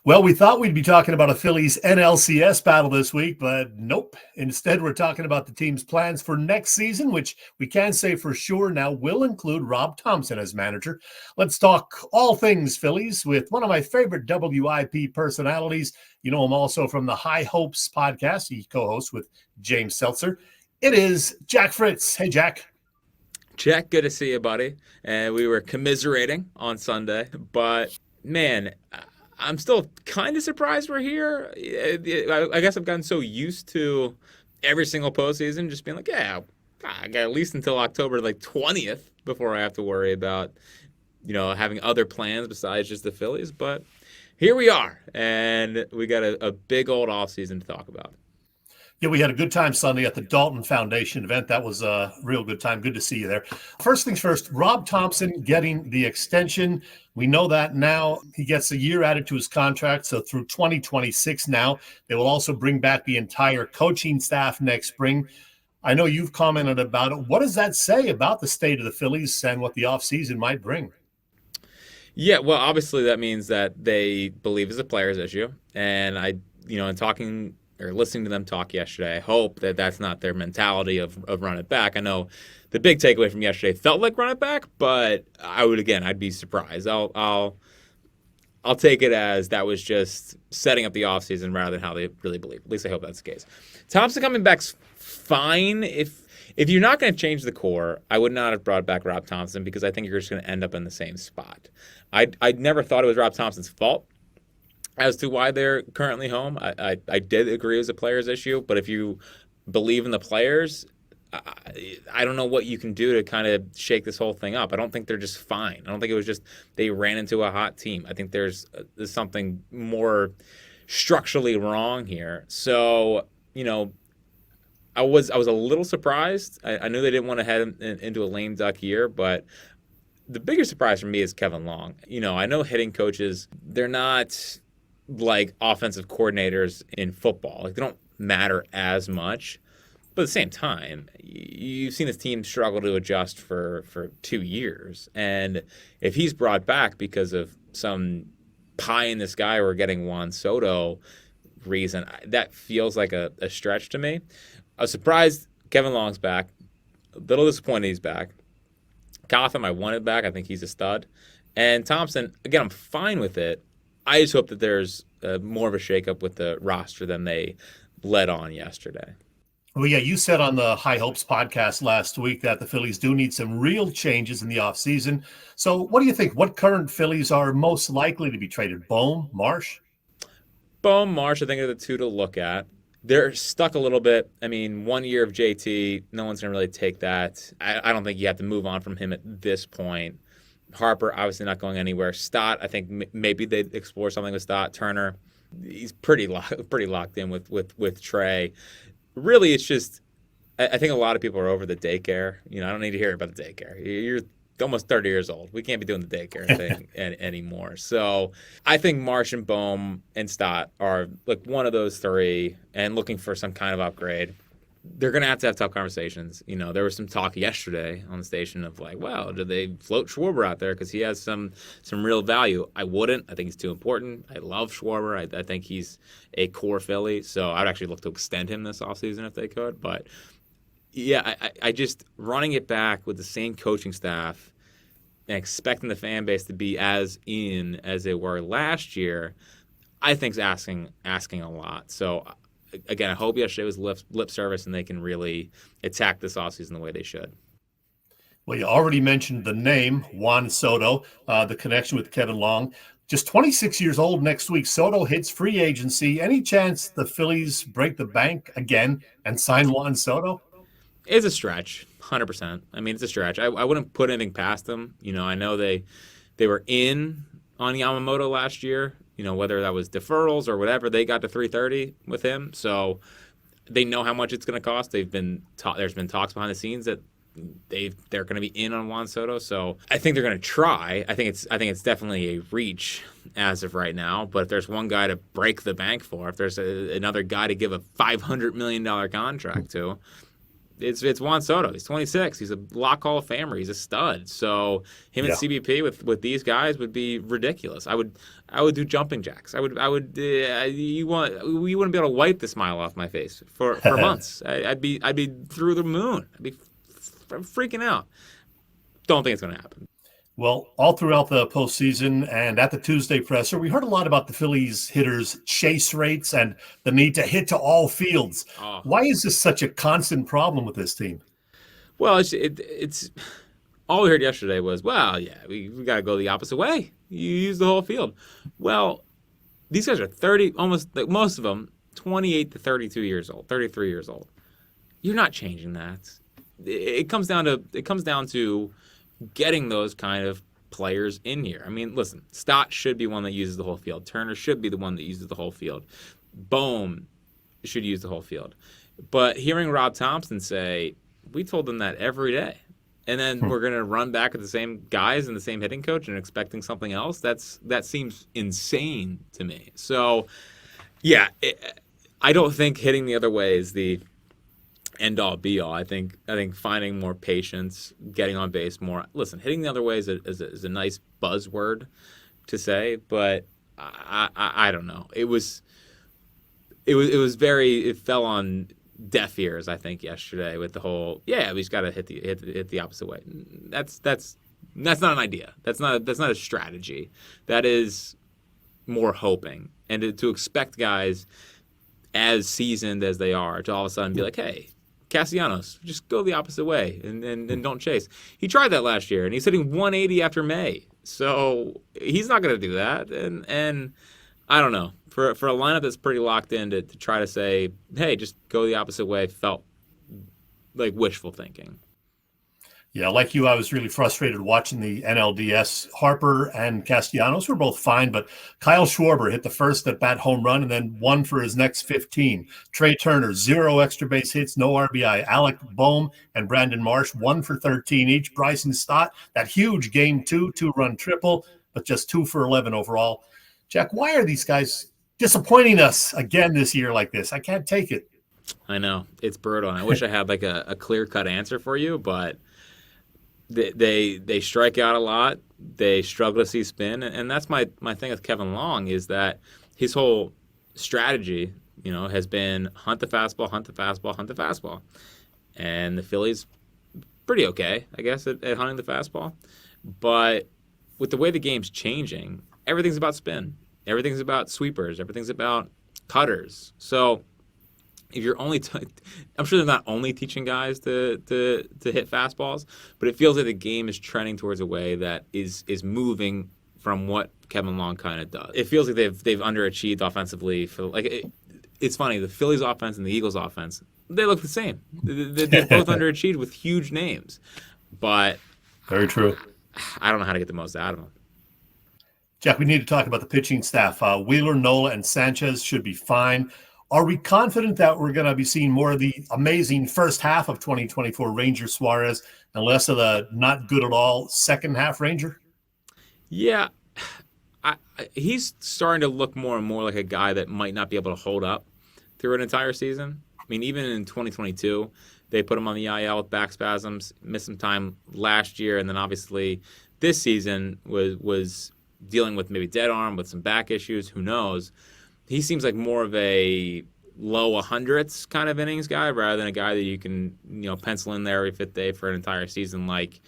Well, we thought we'd be talking about a Phillies NLCS battle this week, but nope. Instead, we're talking about the team's plans for next season, which we can say for sure now will include Rob Thompson as manager. Let's talk all things Phillies with one of my favorite WIP personalities. You know him also from the High Hopes podcast. He co-hosts with James Seltzer. It is Jack Fritz. Hey, Jack. Jack, good to see you, buddy. And we were commiserating on Sunday, but man, I'm still kind of surprised we're here. I guess I've gotten so used to every single postseason just being like, yeah, I got at least until October 20th before I have to worry about, having other plans besides just the Phillies. But here we are, and we got a big old offseason to talk about. Yeah, we had a good time Sunday at the Dalton Foundation event. That was a real good time. Good to see you there. First things first, Rob Thompson getting the extension. We know that now. He gets a year added to his contract, so through 2026 now. They will also bring back the entire coaching staff next spring. I know you've commented about it. What does that say about the state of the Phillies and what the offseason might bring? Yeah, well, obviously that means that they believe it's a player's issue. And in talking or listening to them talk yesterday, I hope that that's not their mentality of run it back. I know the big takeaway from yesterday felt like run it back, but I'd be surprised. I'll take it as that was just setting up the offseason rather than how they really believe. At least I hope that's the case. Thompson coming back's fine. If you're not going to change the core, I would not have brought back Rob Thompson because I think you're just going to end up in the same spot. I never thought it was Rob Thompson's fault as to why they're currently home. I did agree it was a player's issue, but if you believe in the players, I don't know what you can do to kind of shake this whole thing up. I don't think they're just fine. I don't think it was just they ran into a hot team. I think there's something more structurally wrong here. So, I was a little surprised. I knew they didn't want to head into a lame duck year, but the bigger surprise for me is Kevin Long. I know hitting coaches, they're not like offensive coordinators in football. Like, they don't matter as much. But at the same time, you've seen this team struggle to adjust for 2 years. And if he's brought back because of some pie in the sky or getting Juan Soto reason, that feels like a stretch to me. I was surprised Kevin Long's back. A little disappointed he's back. Gotham, I wanted back. I think he's a stud. And Thompson, again, I'm fine with it. I just hope that there's more of a shakeup with the roster than they led on yesterday. Well, yeah, you said on the High Hopes podcast last week that the Phillies do need some real changes in the offseason. So what do you think? What current Phillies are most likely to be traded? Bohm, Marsh? Bohm, Marsh, I think are the two to look at. They're stuck a little bit. I mean, 1 year of JT, no one's going to really take that. I don't think you have to move on from him at this point. Harper, obviously not going anywhere. Stott, I think maybe they'd explore something with Stott. Turner, he's pretty locked in with Trey. Really, it's just I think a lot of people are over the daycare. I don't need to hear about the daycare. You're almost 30 years old. We can't be doing the daycare thing anymore. So I think Marsh and Bohm and Stott are like one of those three and looking for some kind of upgrade. They're going to have tough conversations. There was some talk yesterday on the station of like, well, do they float Schwarber out there because he has some real value? I wouldn't. I think he's too important. I love Schwarber. I think he's a core Philly. So I'd actually look to extend him this offseason if they could. But, yeah, I just running it back with the same coaching staff and expecting the fan base to be as in as they were last year, I think is asking a lot. So, again, I hope yesterday was lip service and they can really attack this offseason the way they should. Well, you already mentioned the name, Juan Soto, the connection with Kevin Long. Just 26 years old next week. Soto hits free agency. Any chance the Phillies break the bank again and sign Juan Soto? It's a stretch, 100%. I mean, it's a stretch. I wouldn't put anything past them. I know they were in on Yamamoto last year. Whether that was deferrals or whatever, they got to 330 with him. So they know how much it's going to cost. There's been talks behind the scenes that they're going to be in on Juan Soto. So I think they're going to try. I think it's definitely a reach as of right now. But if there's one guy to break the bank for, if there's another guy to give a $500 million contract to, It's Juan Soto. He's 26. He's a Lock Hall of Famer. He's a stud. So him and Yeah. CBP with these guys would be ridiculous. I would do jumping jacks. You wouldn't be able to wipe the smile off my face for months. I'd be through the moon. I'd be freaking out. Don't think it's going to happen. Well, all throughout the postseason and at the Tuesday presser, we heard a lot about the Phillies hitters' chase rates and the need to hit to all fields. Oh. Why is this such a constant problem with this team? Well, it's all we heard yesterday was, well, yeah, we got to go the opposite way. You use the whole field. Well, these guys are 30, almost like most of them, 28 to 32 years old, 33 years old. You're not changing that. It comes down to getting those kind of players in here. I mean, listen, Stott should be one that uses the whole field. Turner should be the one that uses the whole field. Bohm should use the whole field. But hearing Rob Thompson say, we told them that every day, and then we're going to run back at the same guys and the same hitting coach and expecting something else, that seems insane to me. So, yeah, I don't think hitting the other way is the end-all, be-all. I think finding more patience, getting on base more. Listen, hitting the other way is a nice buzzword to say, but I don't know. It fell on deaf ears, I think, yesterday with the whole, yeah, we just got to hit the opposite way. That's not an idea. That's not a strategy. That is more hoping, and to expect guys as seasoned as they are to all of a sudden be like, hey, Castellanos, just go the opposite way and don't chase. He tried that last year, and he's hitting 180 after May. So he's not going to do that. And I don't know. For a lineup that's pretty locked in to try to say, hey, just go the opposite way, felt like wishful thinking. Yeah, like you, I was really frustrated watching the NLDS. Harper and Castellanos were both fine, but Kyle Schwarber hit the first at-bat home run and then one for his next 15. Trey Turner, 0 extra base hits, no RBI. Alec Bohm and Brandon Marsh, 1 for 13 each. Bryson Stott, that huge game 2, 2-run triple, but just 2 for 11 overall. Jack, why are these guys disappointing us again this year like this? I can't take it. I know. It's brutal. And I wish I had like a clear-cut answer for you, but They strike out a lot. They struggle to see spin, and that's my thing with Kevin Long is that his whole strategy, has been hunt the fastball, hunt the fastball, hunt the fastball, and the Phillies pretty okay, I guess, at hunting the fastball. But with the way the game's changing, everything's about spin, everything's about sweepers, everything's about cutters. So if you're only, I'm sure they're not only teaching guys to hit fastballs, but it feels like the game is trending towards a way that is moving from what Kevin Long kind of does. It feels like they've underachieved offensively. It's funny, the Phillies offense and the Eagles offense, they look the same. They're both underachieved with huge names, but very true. I don't know how to get the most out of them. Jack, we need to talk about the pitching staff. Wheeler, Nola, and Sanchez should be fine. Are we confident that we're going to be seeing more of the amazing first half of 2024 Ranger Suarez and less of the not good at all second half Ranger? Yeah, he's starting to look more and more like a guy that might not be able to hold up through an entire season. I mean, even in 2022, they put him on the IL with back spasms, missed some time last year, and then obviously this season was dealing with maybe dead arm with some back issues. Who knows? He seems like more of a low 100s kind of innings guy rather than a guy that you can, pencil in there every fifth day for an entire season like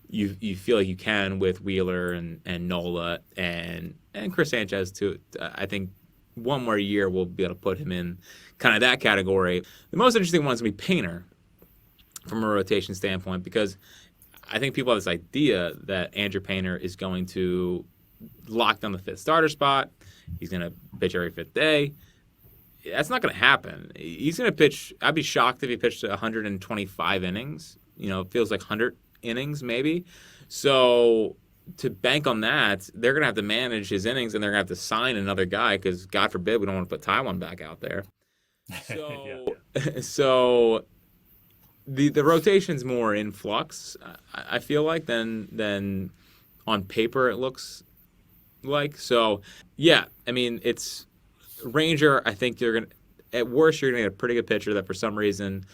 you feel like you can with Wheeler and Nola and Chris Sanchez too. I think one more year we'll be able to put him in kind of that category. The most interesting one is going to be Painter from a rotation standpoint because I think people have this idea that Andrew Painter is going to lock down the fifth starter spot. He's going to pitch every fifth day. That's not going to happen. He's going to pitch. I'd be shocked if he pitched 125 innings. It feels like 100 innings maybe. So to bank on that, they're going to have to manage his innings and they're going to have to sign another guy because, God forbid, we don't want to put Taiwan back out there. So, so the rotation's more in flux, I feel like, than on paper it looks like. So, yeah, I mean, it's Ranger. I think you're going to, at worst, you're going to get a pretty good pitcher that for some reason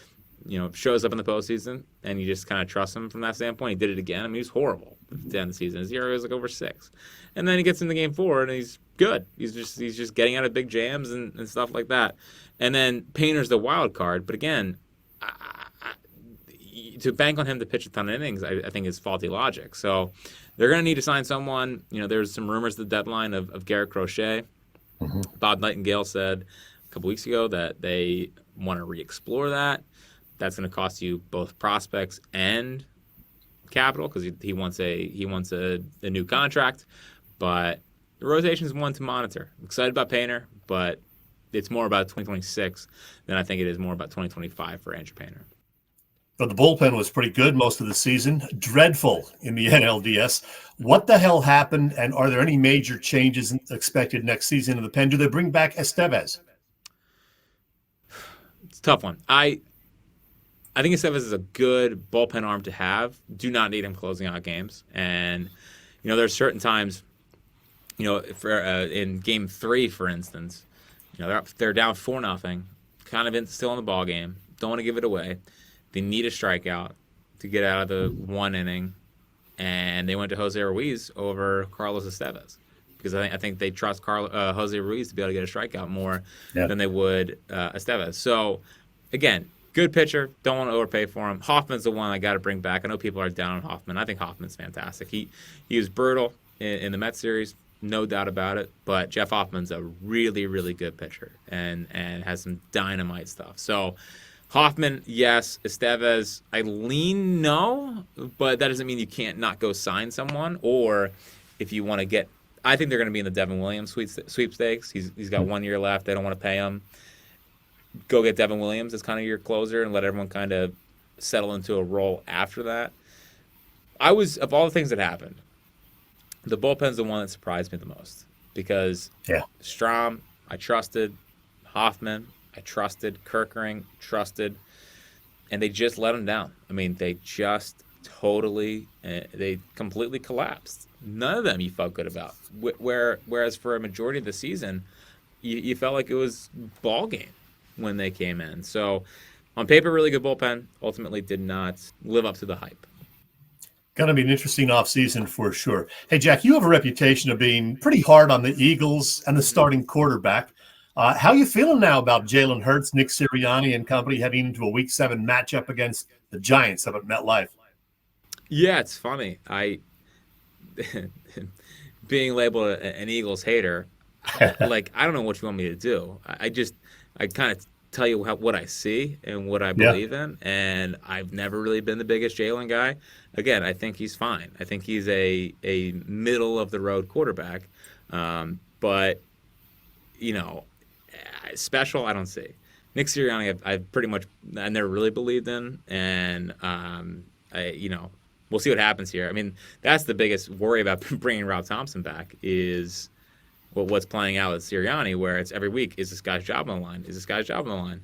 shows up in the postseason, and you just kind of trust him from that standpoint. He did it again. I mean, he was horrible at the end of the season. His ERA was like over 6, and then he gets into game 4 and he's good. He's just getting out of big jams and stuff like that. And then Painter's the wild card, but again, to bank on him to pitch a ton of innings, I think is faulty logic. So they're going to need to sign someone. There's some rumors at the deadline of Garrett Crochet. Mm-hmm. Bob Nightingale said a couple weeks ago that they want to re-explore that. That's going to cost you both prospects and capital because he wants a new contract. But the rotation is one to monitor. I'm excited about Painter, but it's more about 2026 than I think it is more about 2025 for Andrew Painter. But the bullpen was pretty good most of the season. Dreadful in the NLDS. What the hell happened, and are there any major changes expected next season in the pen? Do they bring back Estevez? It's a tough one. I think Estevez is a good bullpen arm to have. Do not need him closing out games. And, there's certain times, in game 3, for instance, they're down 4-0, kind of still in the ball game. Don't want to give it away. They need a strikeout to get out of the 1 inning, and they went to Jose Ruiz over Carlos Estevez because I think they trust Jose Ruiz to be able to get a strikeout more than they would Estevez. So, again, good pitcher. Don't want to overpay for him. Hoffman's the one I got to bring back. I know people are down on Hoffman. I think Hoffman's fantastic. He was brutal in the Mets series, no doubt about it. But Jeff Hoffman's a really, really good pitcher and has some dynamite stuff. So Hoffman, yes. Estevez, I lean no, but that doesn't mean you can't not go sign someone. Or if you want to get, I think they're going to be in the Devin Williams sweepstakes. He's got 1 year left. They don't want to pay him. Go get Devin Williams as kind of your closer and let everyone kind of settle into a role after that. Of all the things that happened, the bullpen's the one that surprised me the most because Strahm, I trusted. Hoffman, I trusted. Kerkering, trusted. And they just let him down. I mean, they just they completely collapsed. None of them you felt good about. Whereas for a majority of the season, you felt like it was ball game when they came in. So on paper, really good bullpen. Ultimately did not live up to the hype. Going to be an interesting offseason for sure. Hey, Jack, you have a reputation of being pretty hard on the Eagles and the starting quarterback. How you feeling now about Jalen Hurts, Nick Sirianni, and company heading into a Week 7 matchup against the Giants up at MetLife? Yeah, it's funny. Being labeled an Eagles hater, I don't know what you want me to do. I kind of tell you what I see and what I believe in, and I've never really been the biggest Jalen guy. Again, I think he's fine. I think he's a middle-of-the-road quarterback. But, special, I don't see. Nick Sirianni, I never really believed in, and, we'll see what happens here. I mean, that's the biggest worry about bringing Rob Thompson back is what's playing out with Sirianni, where it's every week, is this guy's job on the line? Is this guy's job on the line?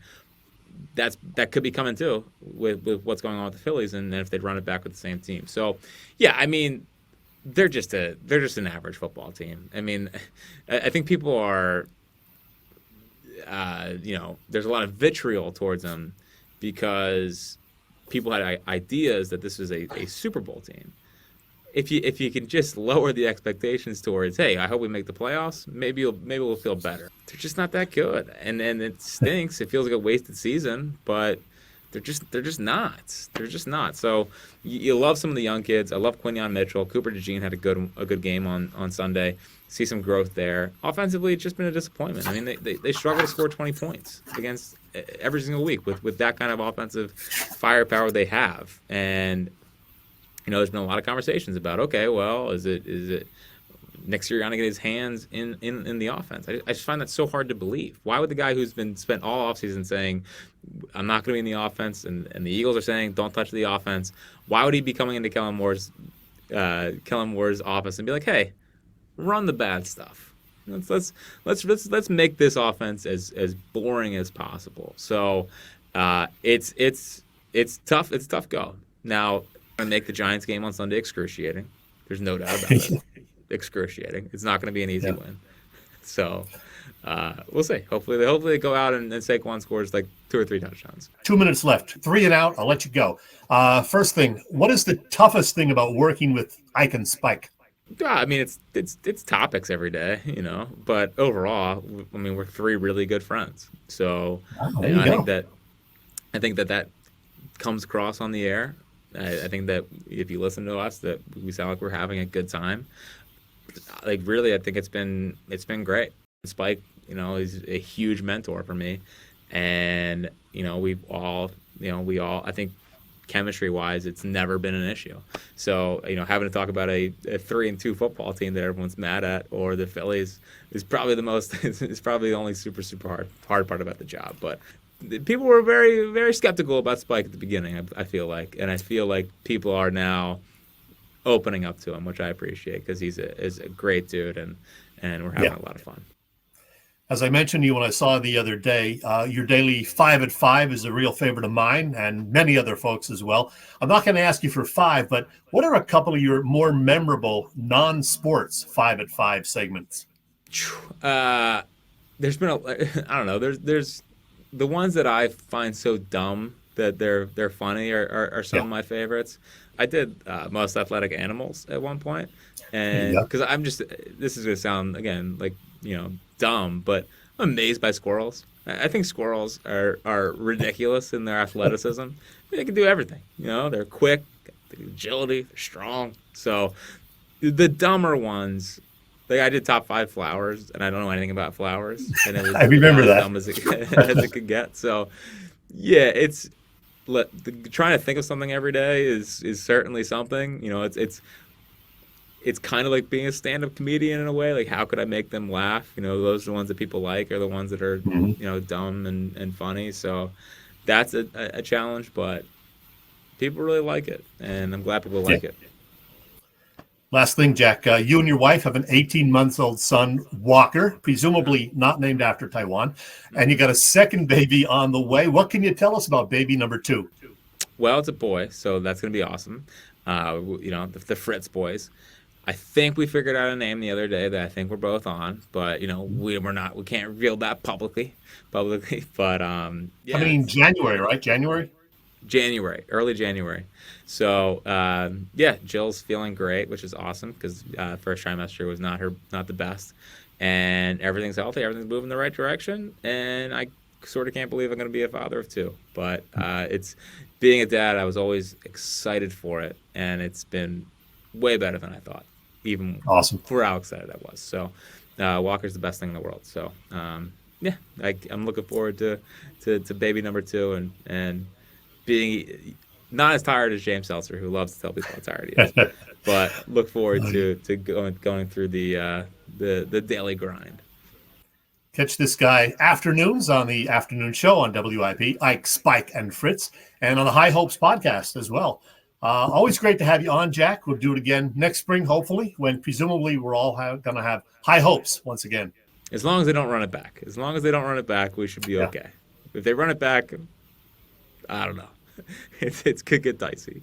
That could be coming too with what's going on with the Phillies, and if they'd run it back with the same team. So, yeah, I mean, they're just an average football team. I mean, I think people are, there's a lot of vitriol towards them because people had ideas that this was a Super Bowl team. If you can just lower the expectations towards, hey, I hope we make the playoffs, maybe we'll feel better. They're just not that good, and it stinks. It feels like a wasted season, but they're just not. They're just not. So you love some of the young kids. I love Quinyon Mitchell. Cooper DeJean had a good game on Sunday. See some growth there. Offensively, it's just been a disappointment. I mean, they struggle to score 20 points against every single week with that kind of offensive firepower they have, and there's been a lot of conversations about, okay, well, is it Nick Sirianni get his hands in the offense? I just find that so hard to believe. Why would the guy who's been spent all offseason saying, I'm not going to be in the offense, and the Eagles are saying, don't touch the offense, why would he be coming into Kellen Moore's office and be like, hey, run the bad stuff. Let's make this offense as boring as possible. So it's tough. It's tough go. Now, going to make the Giants game on Sunday excruciating. There's no doubt about it. Excruciating. It's not going to be an easy win. So we'll see. Hopefully they go out and Saquon scores like 2 or 3 touchdowns. 2 minutes left. 3 and out. I'll let you go. First thing, what is the toughest thing about working with Ike and Spike? Yeah, I mean it's topics every day, But overall, I mean we're 3 really good friends. So There you go. I think that comes across on the air. I think that if you listen to us, that we sound like we're having a good time. Like really, I think it's been great. Spike, is a huge mentor for me, and we all I think chemistry wise, it's never been an issue. So having to talk about a 3-2 football team that everyone's mad at, or the Phillies, is probably the most is probably the only super hard part about the job. But people were very very skeptical about Spike at the beginning. I feel like, and I feel like people are now opening up to him, which I appreciate because he's a great dude, and we're having a lot of fun. As I mentioned to you when I saw the other day, your daily 5 at 5 is a real favorite of mine and many other folks as well. I'm not going to ask you for 5, but what are a couple of your more memorable non-sports 5 at 5 segments? There's been I don't know. There's the ones that I find so dumb that they're funny are some of my favorites. I did most athletic animals at one point, and because this is going to sound again like dumb, but I'm amazed by squirrels. I think squirrels are ridiculous in their athleticism. They can do everything. They're quick, they have agility, they're strong. So the dumber ones, like I did top 5 flowers, and I don't know anything about flowers, and it was I remember as that. dumb as it could get. So yeah, trying to think of something every day is certainly something. It's kind of like being a stand-up comedian in a way. Like, how could I make them laugh? Those are the ones that people like, are the ones that are dumb and funny. So that's a challenge, but people really like it, and I'm glad people like it. Last thing, Jack, you and your wife have an 18-month-old son, Walker, presumably not named after Taiwan, and you got a second baby on the way. What can you tell us about baby number 2? Well, it's a boy, so that's going to be awesome. The Fritz boys. I think we figured out a name the other day that I think we're both on, but we can't reveal that publicly. But Coming in January, right? Early January. So Jill's feeling great, which is awesome because first trimester was not the best, and everything's healthy, everything's moving in the right direction, and I sort of can't believe I'm going to be a father of 2. But it's being a dad, I was always excited for it, and it's been way better than I thought. Even awesome for how excited I was. So Walker's the best thing in the world. So I'm looking forward to baby number 2 and being not as tired as James Seltzer, who loves to tell people how tired he is, but look forward to going through the daily grind. Catch this guy afternoons on the afternoon show on WIP, Ike, Spike, and Fritz, and on the High Hopes podcast as well. Always great to have you on, Jack. We'll do it again next spring, hopefully, when presumably we're all going to have high hopes once again. As long as they don't run it back. We should be okay. If they run it back, I don't know. It could get dicey.